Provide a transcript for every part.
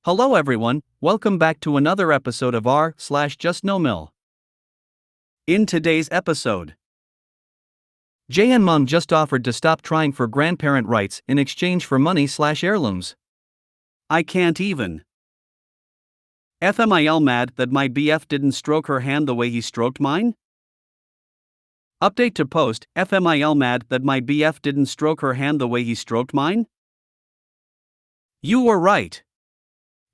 Hello everyone, welcome back to another episode of r/JustNoMil. In today's episode, JNMum just offered to stop trying for grandparent rights in exchange for money/heirlooms. I can't even. FMIL mad that my BF didn't stroke her hand the way he stroked mine? Update to post, FMIL mad that my BF didn't stroke her hand the way he stroked mine? You were right.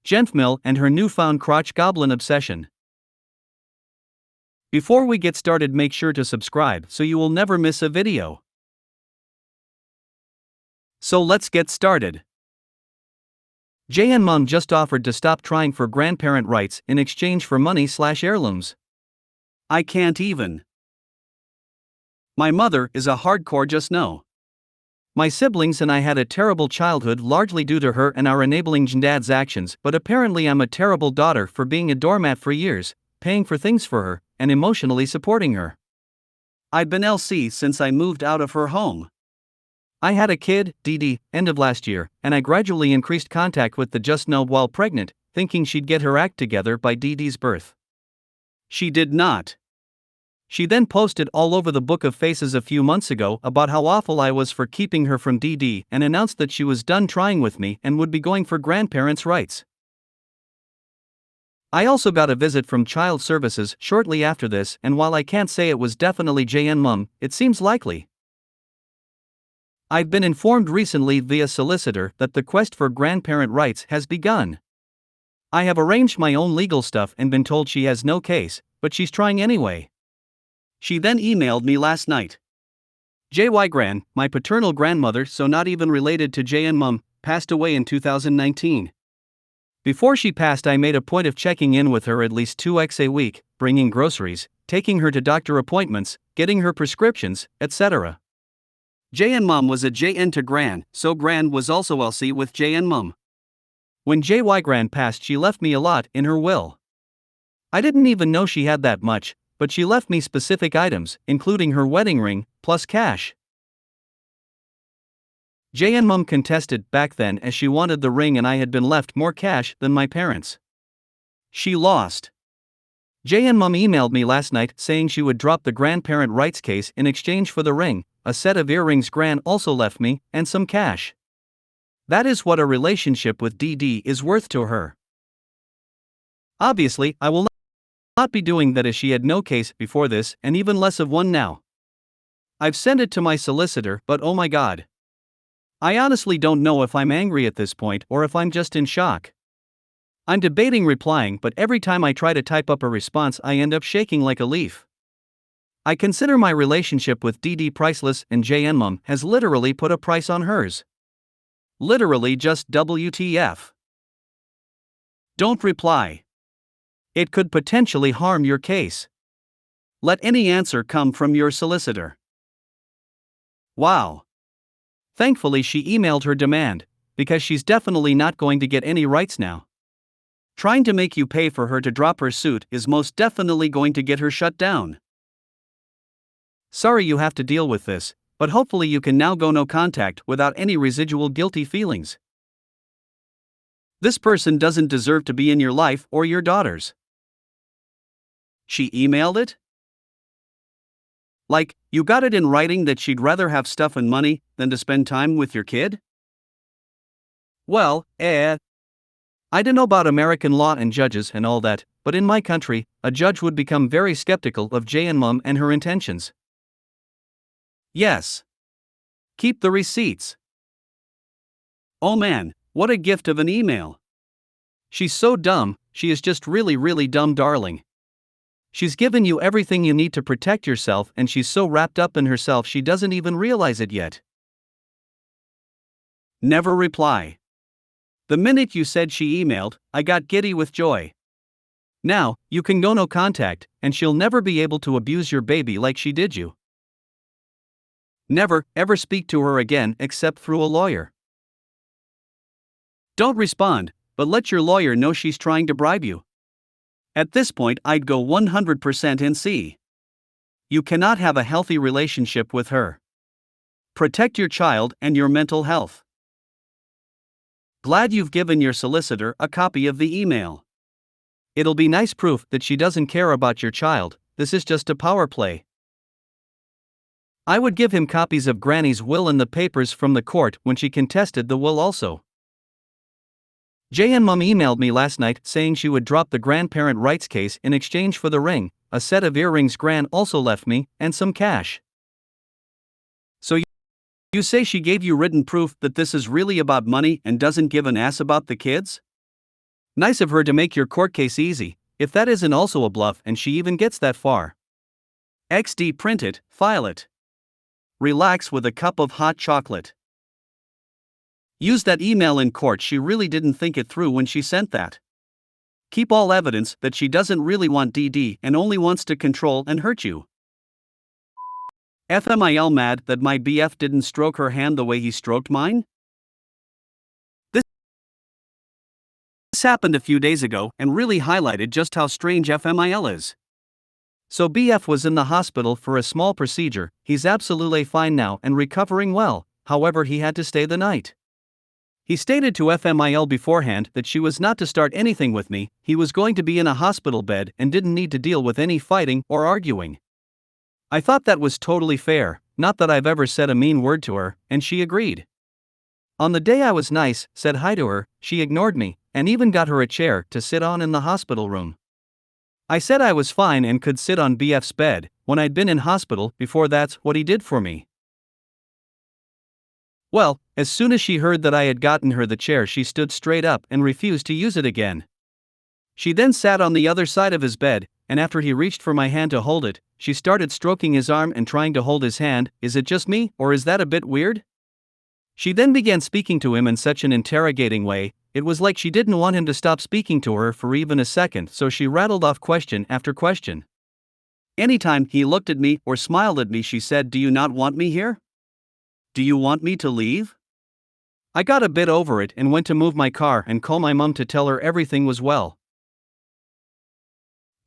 JustNoMil and her newfound crotch goblin obsession. Before we get started, make sure to subscribe so you will never miss a video. So let's get started. JNMum just offered to stop trying for grandparent rights in exchange for money/heirlooms. I can't even. My mother is a hardcore just no. My siblings and I had a terrible childhood largely due to her and our enabling dad's actions, but apparently I'm a terrible daughter for being a doormat for years, paying for things for her, and emotionally supporting her. I'd been LC since I moved out of her home. I had a kid, Dee, end of last year, and I gradually increased contact with the JustNoMil while pregnant, thinking she'd get her act together by Dee's birth. She did not. She then posted all over the Book of Faces a few months ago about how awful I was for keeping her from Dee and announced that she was done trying with me and would be going for grandparents' rights. I also got a visit from Child Services shortly after this, and while I can't say it was definitely JNMum, it seems likely. I've been informed recently via solicitor that the quest for grandparent rights has begun. I have arranged my own legal stuff and been told she has no case, but she's trying anyway. She then emailed me last night. Gran, my paternal grandmother, so not even related to JNMum, passed away in 2019. Before she passed, I made a point of checking in with her at least 2x a week, bringing groceries, taking her to doctor appointments, getting her prescriptions, etc. JNMum was a JN to Gran, so Gran was also LC with JNMum. When Gran passed, she left me a lot in her will. I didn't even know she had that much, but she left me specific items, including her wedding ring, plus cash. JNMum contested back then as she wanted the ring and I had been left more cash than my parents. She lost. JNMum emailed me last night saying she would drop the grandparent rights case in exchange for the ring, a set of earrings Gran also left me, and some cash. That is what a relationship with Dee is worth to her. Obviously, I will not be doing that as she had no case before this and even less of one now. I've sent it to my solicitor, but oh my god. I honestly don't know if I'm angry at this point or if I'm just in shock. I'm debating replying, but every time I try to type up a response I end up shaking like a leaf. I consider my relationship with Dee priceless, and JNMum has literally put a price on hers. Literally just WTF. Don't reply. It could potentially harm your case. Let any answer come from your solicitor. Wow. Thankfully, she emailed her demand, because she's definitely not going to get any rights now. Trying to make you pay for her to drop her suit is most definitely going to get her shut down. Sorry you have to deal with this, but hopefully you can now go no contact without any residual guilty feelings. This person doesn't deserve to be in your life or your daughter's. She emailed it? Like, you got it in writing that she'd rather have stuff and money than to spend time with your kid? Well, I don't know about American law and judges and all that, but in my country, a judge would become very skeptical of JNMum and her intentions. Yes. Keep the receipts. Oh man, what a gift of an email. She's so dumb, she is just really dumb, darling. She's given you everything you need to protect yourself, and she's so wrapped up in herself she doesn't even realize it yet. Never reply. The minute you said she emailed, I got giddy with joy. Now, you can go no contact, and she'll never be able to abuse your baby like she did you. Never, ever speak to her again except through a lawyer. Don't respond, but let your lawyer know she's trying to bribe you. At this point, I'd go 100% NC. You cannot have a healthy relationship with her. Protect your child and your mental health. Glad you've given your solicitor a copy of the email. It'll be nice proof that she doesn't care about your child. This is just a power play. I would give him copies of Granny's will and the papers from the court when she contested the will also. JNMum emailed me last night saying she would drop the grandparent rights case in exchange for the ring, a set of earrings Gran also left me, and some cash. So you say she gave you written proof that this is really about money and doesn't give an ass about the kids? Nice of her to make your court case easy, if that isn't also a bluff and she even gets that far. XD print it, file it. Relax with a cup of hot chocolate. Use that email in court. She really didn't think it through when she sent that. Keep all evidence that she doesn't really want DD and only wants to control and hurt you. FMIL mad that my BF didn't stroke her hand the way he stroked mine? This happened a few days ago and really highlighted just how strange FMIL is. So BF was in the hospital for a small procedure. He's absolutely fine now and recovering well, however he had to stay the night. He stated to FMIL beforehand that she was not to start anything with me, he was going to be in a hospital bed and didn't need to deal with any fighting or arguing. I thought that was totally fair, not that I've ever said a mean word to her, and she agreed. On the day I was nice, said hi to her, she ignored me, and even got her a chair to sit on in the hospital room. I said I was fine and could sit on BF's bed, when I'd been in hospital before. That's what he did for me. Well, as soon as she heard that I had gotten her the chair, she stood straight up and refused to use it again. She then sat on the other side of his bed, and after he reached for my hand to hold it, she started stroking his arm and trying to hold his hand. Is it just me, or is that a bit weird? She then began speaking to him in such an interrogating way, it was like she didn't want him to stop speaking to her for even a second, so she rattled off question after question. Anytime he looked at me or smiled at me, she said, "Do you not want me here? Do you want me to leave?" I got a bit over it and went to move my car and call my mom to tell her everything was well.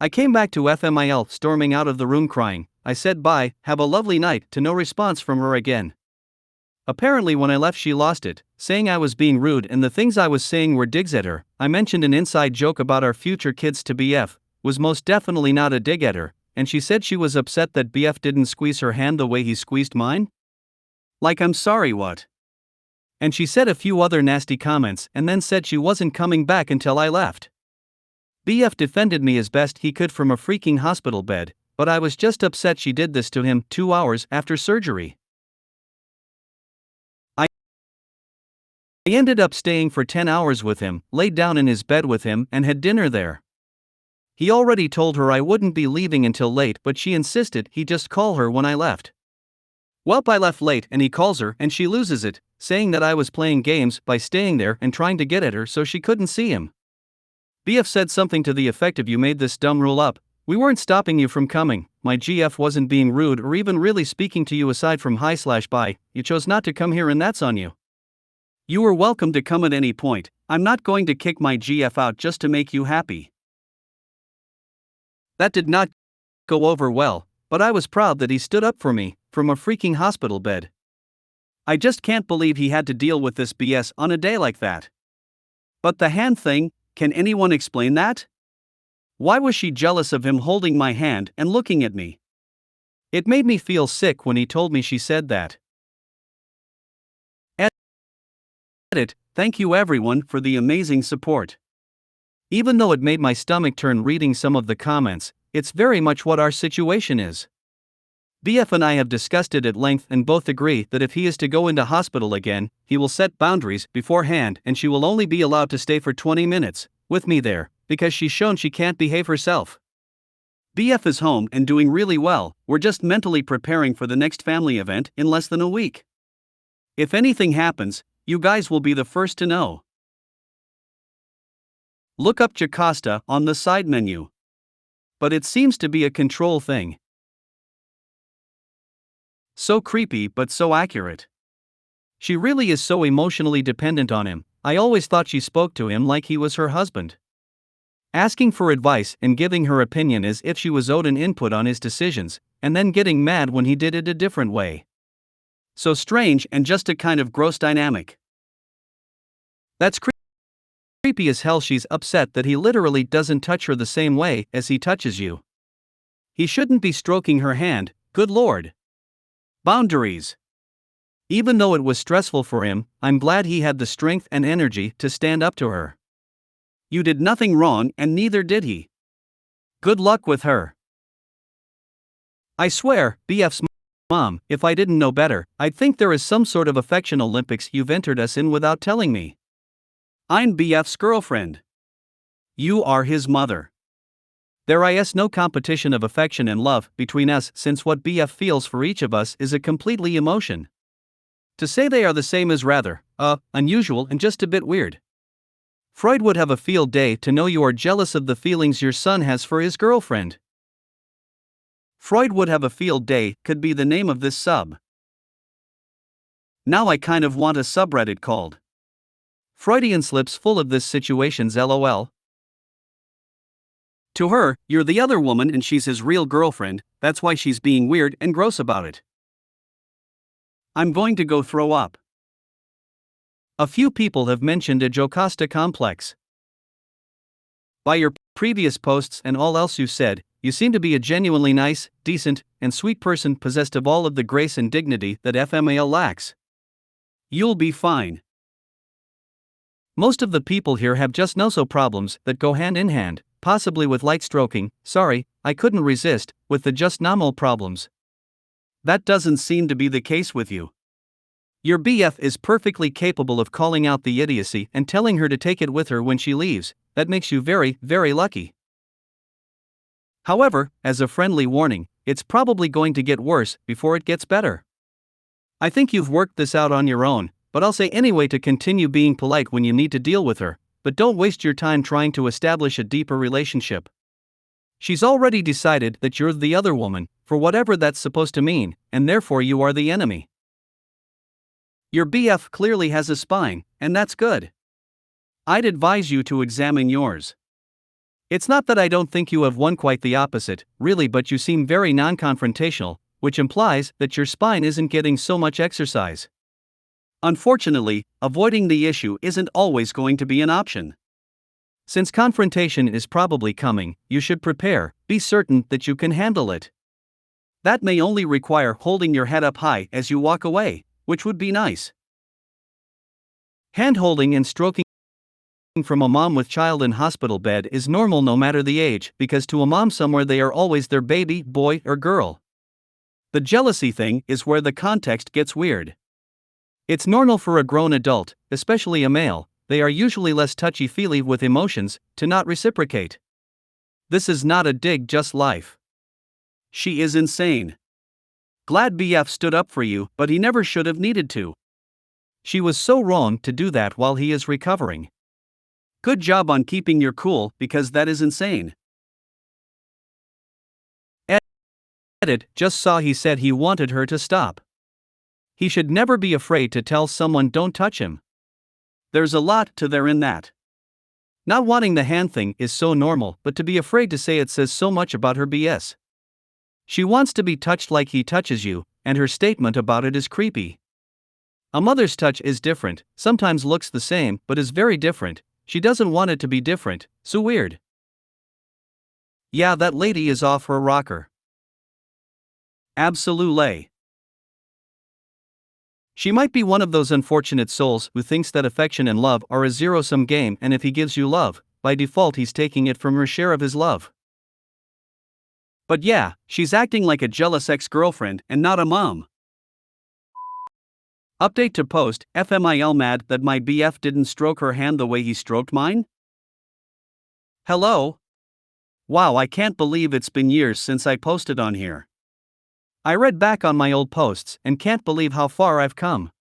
I came back to FMIL storming out of the room crying. I said bye, have a lovely night, to no response from her again. Apparently when I left she lost it, saying I was being rude and the things I was saying were digs at her. I mentioned an inside joke about our future kids to BF, was most definitely not a dig at her, and she said she was upset that BF didn't squeeze her hand the way he squeezed mine. Like, I'm sorry, what? And she said a few other nasty comments and then said she wasn't coming back until I left. BF defended me as best he could from a freaking hospital bed, but I was just upset she did this to him 2 hours after surgery. I ended up staying for 10 hours with him, laid down in his bed with him, and had dinner there. He already told her I wouldn't be leaving until late, but she insisted he just call her when I left. Welp, I left late and he calls her and she loses it, saying that I was playing games by staying there and trying to get at her so she couldn't see him. BF said something to the effect of, "You made this dumb rule up, we weren't stopping you from coming, my GF wasn't being rude or even really speaking to you aside from hi/bye, you chose not to come here and that's on you. You were welcome to come at any point, I'm not going to kick my GF out just to make you happy." That did not go over well, but I was proud that he stood up for me, from a freaking hospital bed. I just can't believe he had to deal with this BS on a day like that. But the hand thing, can anyone explain that? Why was she jealous of him holding my hand and looking at me? It made me feel sick when he told me she said that. Edit, thank you everyone for the amazing support. Even though it made my stomach turn reading some of the comments, it's very much what our situation is. BF and I have discussed it at length and both agree that if he is to go into hospital again, he will set boundaries beforehand and she will only be allowed to stay for 20 minutes, with me there, because she's shown she can't behave herself. BF is home and doing really well, we're just mentally preparing for the next family event in less than a week. If anything happens, you guys will be the first to know. Look up Jocasta on the side menu. But it seems to be a control thing. So creepy but so accurate. She really is so emotionally dependent on him. I always thought she spoke to him like he was her husband. Asking for advice and giving her opinion as if she was owed an input on his decisions, and then getting mad when he did it a different way. So strange and just a kind of gross dynamic. That's creepy as hell. She's upset that he literally doesn't touch her the same way as he touches you. He shouldn't be stroking her hand, good lord. Boundaries. Even though it was stressful for him, I'm glad he had the strength and energy to stand up to her. You did nothing wrong and neither did he. Good luck with her. I swear, BF's mom, if I didn't know better, I'd think there is some sort of affection Olympics you've entered us in without telling me. I'm BF's girlfriend. You are his mother. There is no competition of affection and love between us, since what BF feels for each of us is a completely emotion. To say they are the same is rather, unusual and just a bit weird. Freud would have a field day to know you are jealous of the feelings your son has for his girlfriend. Freud would have a field day could be the name of this sub. Now I kind of want a subreddit called Freudian slips full of this situations LOL. To her, you're the other woman and she's his real girlfriend, that's why she's being weird and gross about it. I'm going to go throw up. A few people have mentioned a Jocasta complex. By your previous posts and all else you said, you seem to be a genuinely nice, decent, and sweet person possessed of all of the grace and dignity that FMAL lacks. You'll be fine. Most of the people here have just no-so problems that go hand in hand, possibly with light stroking. Sorry, I couldn't resist, with the JustNoMil problems. That doesn't seem to be the case with you. Your BF is perfectly capable of calling out the idiocy and telling her to take it with her when she leaves. That makes you very, very lucky. However, as a friendly warning, it's probably going to get worse before it gets better. I think you've worked this out on your own, but I'll say anyway to continue being polite when you need to deal with her, but don't waste your time trying to establish a deeper relationship. She's already decided that you're the other woman, for whatever that's supposed to mean, and therefore you are the enemy. Your BF clearly has a spine, and that's good. I'd advise you to examine yours. It's not that I don't think you have one, quite the opposite, really, but you seem very non-confrontational, which implies that your spine isn't getting so much exercise. Unfortunately, avoiding the issue isn't always going to be an option. Since confrontation is probably coming, you should prepare, be certain that you can handle it. That may only require holding your head up high as you walk away, which would be nice. Hand-holding and stroking from a mom with child in hospital bed is normal no matter the age, because to a mom somewhere they are always their baby, boy or girl. The jealousy thing is where the context gets weird. It's normal for a grown adult, especially a male, they are usually less touchy-feely with emotions, to not reciprocate. This is not a dig, just life. She is insane. Glad BF stood up for you, but he never should have needed to. She was so wrong to do that while he is recovering. Good job on keeping your cool, because that is insane. Edit, just saw he said he wanted her to stop. He should never be afraid to tell someone don't touch him. There's a lot to there in that. Not wanting the hand thing is so normal, but to be afraid to say it says so much about her BS. She wants to be touched like he touches you, and her statement about it is creepy. A mother's touch is different, sometimes looks the same, but is very different. She doesn't want it to be different, so weird. Yeah, that lady is off her rocker. Absolutely. She might be one of those unfortunate souls who thinks that affection and love are a zero-sum game, and if he gives you love, by default he's taking it from her share of his love. But yeah, she's acting like a jealous ex-girlfriend and not a mom. Update to post, FMIL mad that my BF didn't stroke her hand the way he stroked mine? Hello? Wow, I can't believe it's been years since I posted on here. I read back on my old posts and can't believe how far I've come.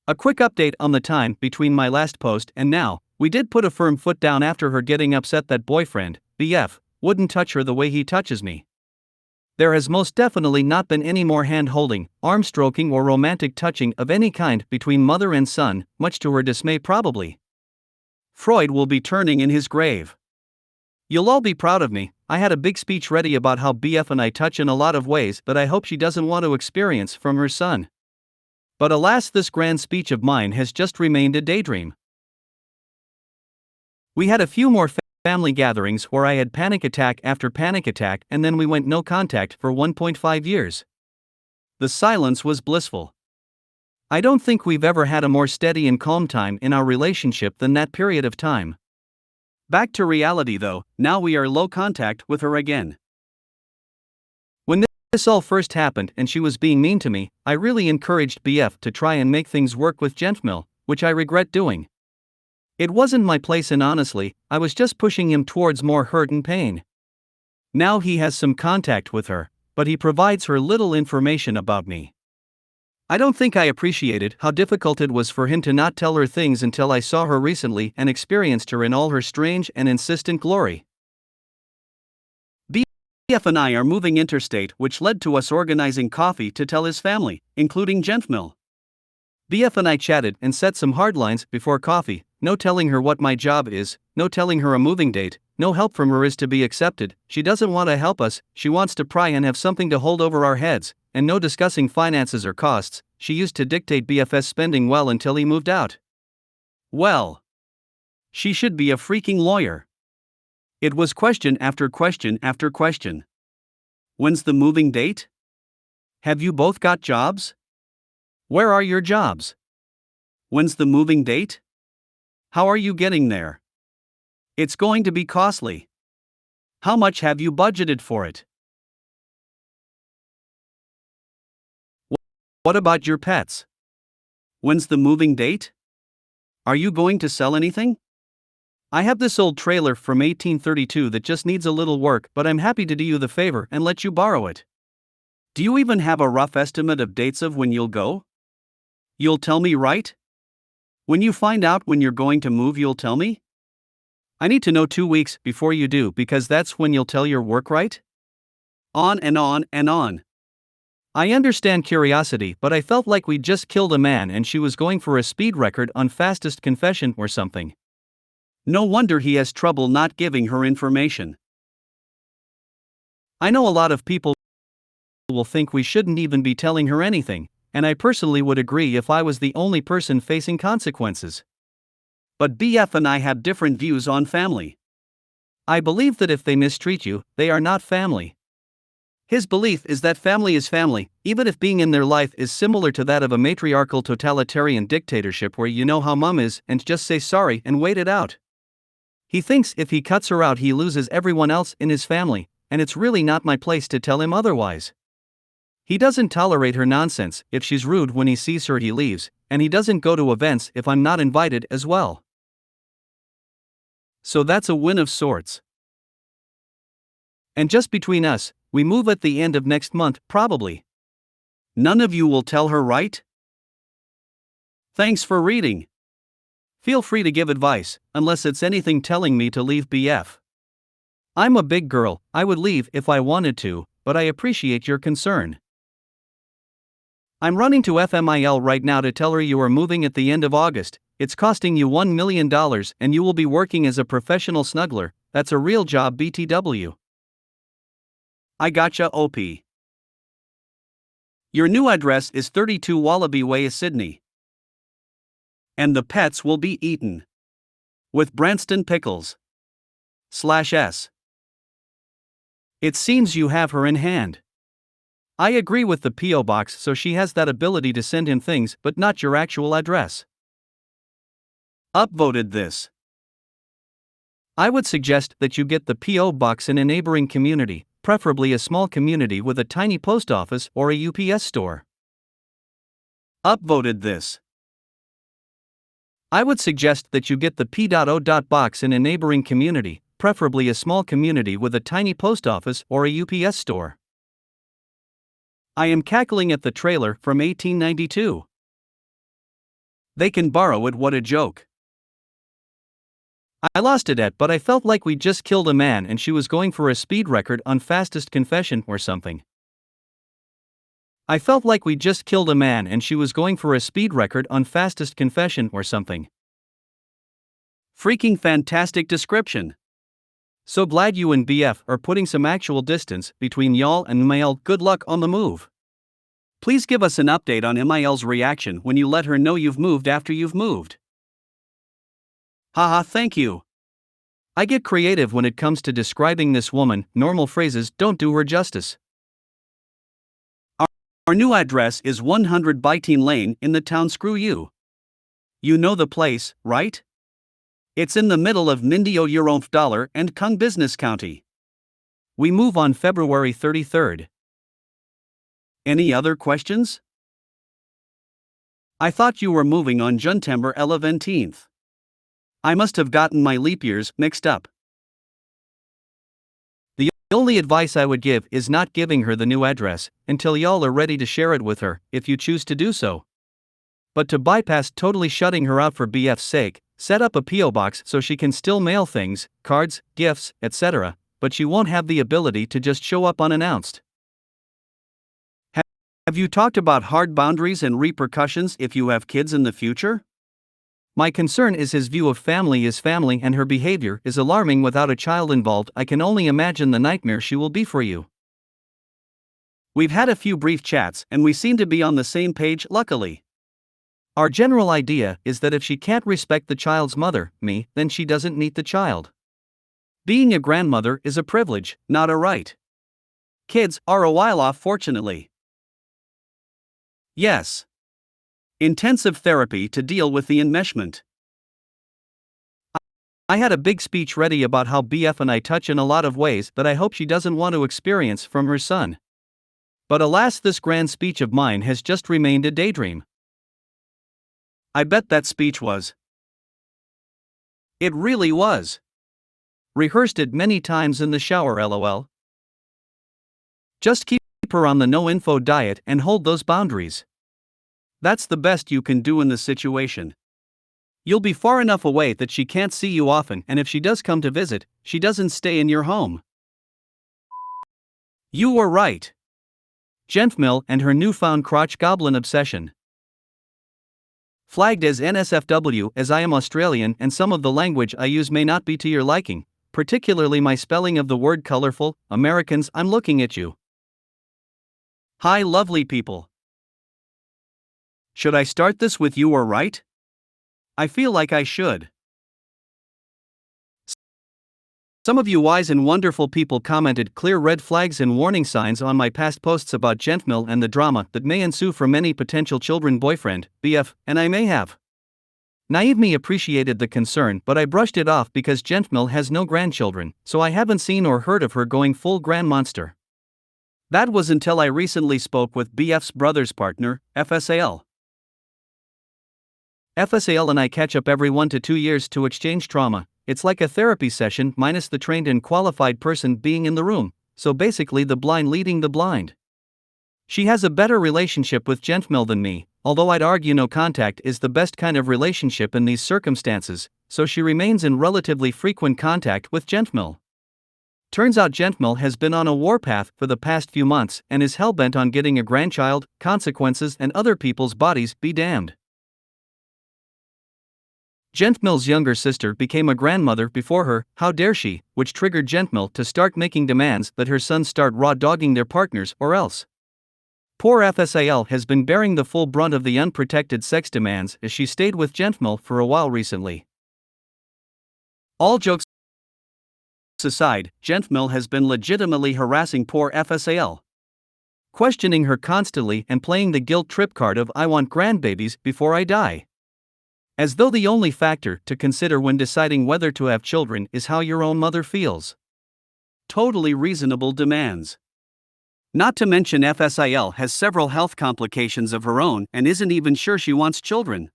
A quick update on the time between my last post and now. We did put a firm foot down after her getting upset that boyfriend, BF, wouldn't touch her the way he touches me. There has most definitely not been any more hand-holding, arm-stroking or romantic touching of any kind between mother and son, much to her dismay probably. Freud will be turning in his grave. You'll all be proud of me. I had a big speech ready about how BF and I touch in a lot of ways that I hope she doesn't want to experience from her son. But alas, this grand speech of mine has just remained a daydream. We had a few more family gatherings where I had panic attack after panic attack, and then we went no contact for 1.5 years. The silence was blissful. I don't think we've ever had a more steady and calm time in our relationship than that period of time. Back to reality though, now we are low contact with her again. When this all first happened and she was being mean to me, I really encouraged BF to try and make things work with JustNoMil, which I regret doing. It wasn't my place, and honestly, I was just pushing him towards more hurt and pain. Now he has some contact with her, but he provides her little information about me. I don't think I appreciated how difficult it was for him to not tell her things until I saw her recently and experienced her in all her strange and insistent glory. BF and I are moving interstate, which led to us organizing coffee to tell his family, including JustNoMil. BF and I chatted and set some hard lines before coffee. No telling her what my job is, no telling her a moving date, no help from her is to be accepted, she doesn't want to help us, she wants to pry and have something to hold over our heads, and no discussing finances or costs. She used to dictate BF's spending well until he moved out. Well, she should be a freaking lawyer. It was question after question after question. When's the moving date? Have you both got jobs? Where are your jobs? When's the moving date? How are you getting there? It's going to be costly. How much have you budgeted for it? What about your pets? When's the moving date? Are you going to sell anything? I have this old trailer from 1832 that just needs a little work, but I'm happy to do you the favor and let you borrow it. Do you even have a rough estimate of dates of when you'll go? You'll tell me, right? When you find out when you're going to move, you'll tell me? I need to know 2 weeks before you do, because that's when you'll tell your work, right? On and on and on. I understand curiosity, but I felt like we'd just killed a man and she was going for a speed record on fastest confession or something. No wonder he has trouble not giving her information. I know a lot of people will think we shouldn't even be telling her anything, and I personally would agree if I was the only person facing consequences. But BF and I have different views on family. I believe that if they mistreat you, they are not family. His belief is that family is family, even if being in their life is similar to that of a matriarchal totalitarian dictatorship where you know how mom is and just say sorry and wait it out. He thinks if he cuts her out he loses everyone else in his family, and it's really not my place to tell him otherwise. He doesn't tolerate her nonsense. If she's rude when he sees her he leaves, and he doesn't go to events if I'm not invited as well. So that's a win of sorts. And just between us, we move at the end of next month, probably. None of you will tell her, right? Thanks for reading. Feel free to give advice, unless it's anything telling me to leave BF. I'm a big girl, I would leave if I wanted to, but I appreciate your concern. I'm running to FMIL right now to tell her you are moving at the end of August. It's costing you $1 million and you will be working as a professional snuggler. That's a real job, BTW. I gotcha, OP. Your new address is 32 Wallaby Way, Sydney. And the pets will be eaten. With Branston pickles. /S. It seems you have her in hand. I agree with the P.O. box, so she has that ability to send him things, but not your actual address. Upvoted this. I would suggest that you get the P.O. box in a neighboring community, preferably a small community with a tiny post office or a UPS store. Upvoted this. I would suggest that you get the P.O. box in a neighboring community, preferably a small community with a tiny post office or a UPS store. I am cackling at the trailer from 1892. They can borrow it, what a joke. I lost it at, but I felt like we just killed a man and she was going for a speed record on fastest confession or something. I felt like we just killed a man and she was going for a speed record on fastest confession or something. Freaking fantastic description. So glad you and BF are putting some actual distance between y'all and mail. Good luck on the move. Please give us an update on MIL's reaction when you let her know you've moved after you've moved. Haha, thank you. I get creative when it comes to describing this woman, normal phrases don't do her justice. Our new address is 100 Byteen Lane in the town Screw You. You know the place, right? It's in the middle of Mindio Euronf and Kung Business County. We move on February 33rd. Any other questions? I thought you were moving on Juntember 11th. I must have gotten my leap years mixed up. The only advice I would give is not giving her the new address until y'all are ready to share it with her, if you choose to do so. But to bypass totally shutting her out for BF's sake, set up a P.O. box so she can still mail things, cards, gifts, etc., but she won't have the ability to just show up unannounced. Have you talked about hard boundaries and repercussions if you have kids in the future? My concern is his view of family is family and her behavior is alarming without a child involved. I can only imagine the nightmare she will be for you. We've had a few brief chats and we seem to be on the same page, luckily. Our general idea is that if she can't respect the child's mother, me, then she doesn't need the child. Being a grandmother is a privilege, not a right. Kids are a while off, fortunately. Yes. Intensive therapy to deal with the enmeshment. I had a big speech ready about how BF and I touch in a lot of ways that I hope she doesn't want to experience from her son. But alas, this grand speech of mine has just remained a daydream. I bet that speech was. It really was. Rehearsed it many times in the shower, lol. Just keep her on the no-info diet and hold those boundaries. That's the best you can do in the situation. You'll be far enough away that she can't see you often, and if she does come to visit, she doesn't stay in your home. You were right. JustNoMil and her newfound crotch goblin obsession. Flagged as NSFW as I am Australian and some of the language I use may not be to your liking, particularly my spelling of the word colorful. Americans, I'm looking at you. Hi, lovely people. Should I start this with you or right? I feel like I should. Some of you wise and wonderful people commented clear red flags and warning signs on my past posts about JustNoMil and the drama that may ensue from any potential children boyfriend, BF, and I may have. Naive me appreciated the concern, but I brushed it off because JustNoMil has no grandchildren, so I haven't seen or heard of her going full grand monster. That was until I recently spoke with BF's brother's partner, FSAL. FSAL and I catch up every 1 to 2 years to exchange trauma. It's like a therapy session minus the trained and qualified person being in the room, so basically the blind leading the blind. She has a better relationship with JustNoMil than me, although I'd argue no contact is the best kind of relationship in these circumstances, so she remains in relatively frequent contact with JustNoMil. Turns out JustNoMil has been on a warpath for the past few months and is hellbent on getting a grandchild. Consequences and other people's bodies be damned. JustNoMil's younger sister became a grandmother before her, how dare she, which triggered JustNoMil to start making demands that her sons start raw dogging their partners or else. Poor FSAL has been bearing the full brunt of the unprotected sex demands as she stayed with JustNoMil for a while recently. All jokes aside, JustNoMil has been legitimately harassing poor FSAL. Questioning her constantly and playing the guilt trip card of I want grandbabies before I die. As though the only factor to consider when deciding whether to have children is how your own mother feels. Totally reasonable demands. Not to mention FSAL has several health complications of her own and isn't even sure she wants children.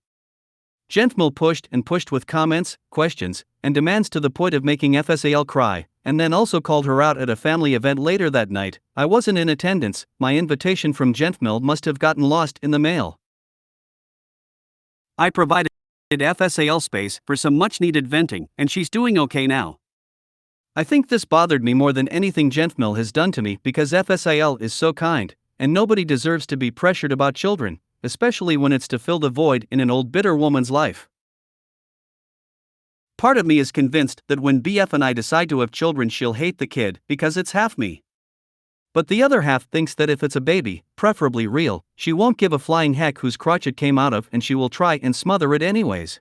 JustNoMil pushed and pushed with comments, questions, and demands to the point of making FSAL cry, and then also called her out at a family event later that night. I wasn't in attendance, my invitation from JustNoMil must have gotten lost in the mail. I provided FSAL space for some much-needed venting, and she's doing okay now. I think this bothered me more than anything JustNoMil has done to me because FSAL is so kind, and nobody deserves to be pressured about children, especially when it's to fill the void in an old bitter woman's life. Part of me is convinced that when BF and I decide to have children she'll hate the kid because it's half me. But the other half thinks that if it's a baby, preferably real, she won't give a flying heck whose crotch it came out of and she will try and smother it anyways.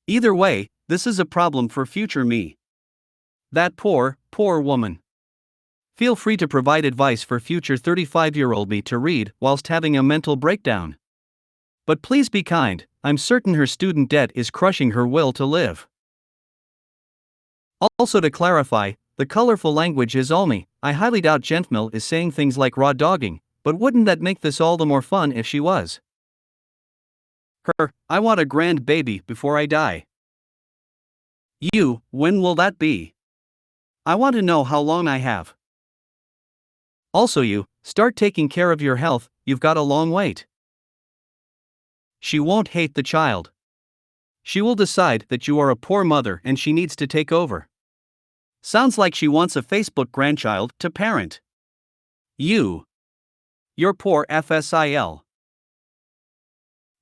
Either way, this is a problem for future me. That poor woman. Feel free to provide advice for future 35-year-old me to read whilst having a mental breakdown. But please be kind, I'm certain her student debt is crushing her will to live. Also to clarify, the colorful language is all me. I highly doubt JustNoMil is saying things like raw dogging, but wouldn't that make this all the more fun if she was? I want a grand baby before I die. You, when will that be? I want to know how long I have. Also you, start taking care of your health, you've got a long wait. She won't hate the child. She will decide that you are a poor mother and she needs to take over. Sounds like she wants a Facebook grandchild to parent. You're poor FSIL.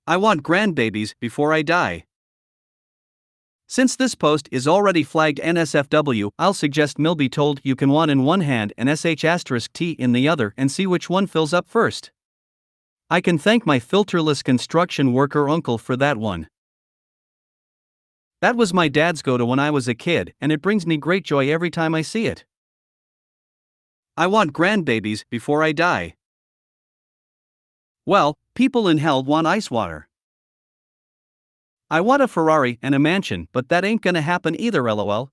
I want grandbabies before I die. Since this post is already flagged NSFW, I'll suggest Mil be told you can want in one hand and sh*t in the other and see which one fills up first. I can thank my filterless construction worker uncle for that one. That was my dad's go-to when I was a kid, and it brings me great joy every time I see it. I want grandbabies before I die. Well, people in hell want ice water. I want a Ferrari and a mansion, but that ain't gonna happen either, lol.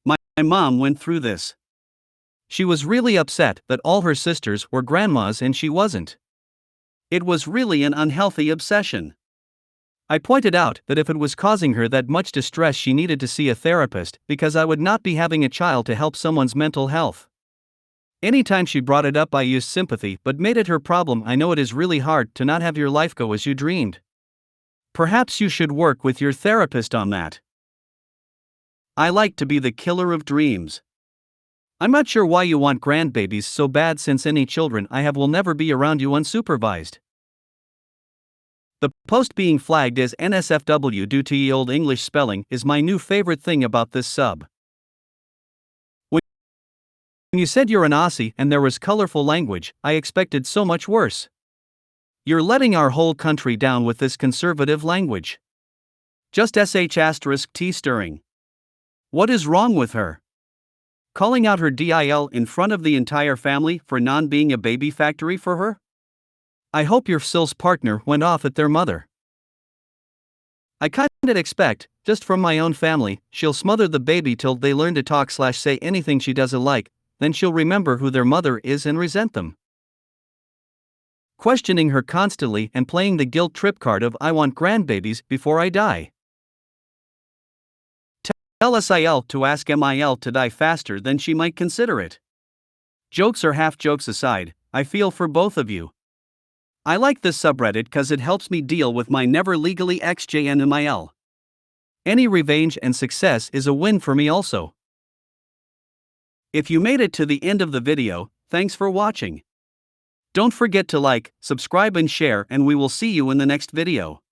My mom went through this. She was really upset that all her sisters were grandmas and she wasn't. It was really an unhealthy obsession. I pointed out that if it was causing her that much distress, she needed to see a therapist, because I would not be having a child to help someone's mental health. Anytime she brought it up, I used sympathy but made it her problem. I know it is really hard to not have your life go as you dreamed. Perhaps you should work with your therapist on that. I like to be the killer of dreams. I'm not sure why you want grandbabies so bad, since any children I have will never be around you unsupervised. The post being flagged as NSFW due to ye old English spelling is my new favorite thing about this sub. When you said you're an Aussie and there was colorful language, I expected so much worse. You're letting our whole country down with this conservative language. Just sh*t stirring. What is wrong with her? Calling out her DIL in front of the entire family for non-being a baby factory for her? I hope your SIL's partner went off at their mother. I kinda expect, just from my own family, she'll smother the baby till they learn to talk / say anything she doesn't like, then she'll remember who their mother is and resent them. Questioning her constantly and playing the guilt trip card of I want grandbabies before I die. Tell SIL to ask MIL to die faster than she might consider it. Jokes or half jokes aside, I feel for both of you. I like this subreddit cause it helps me deal with my never legally XJNMIL. Any revenge and success is a win for me also. If you made it to the end of the video, thanks for watching. Don't forget to like, subscribe and share, and we will see you in the next video.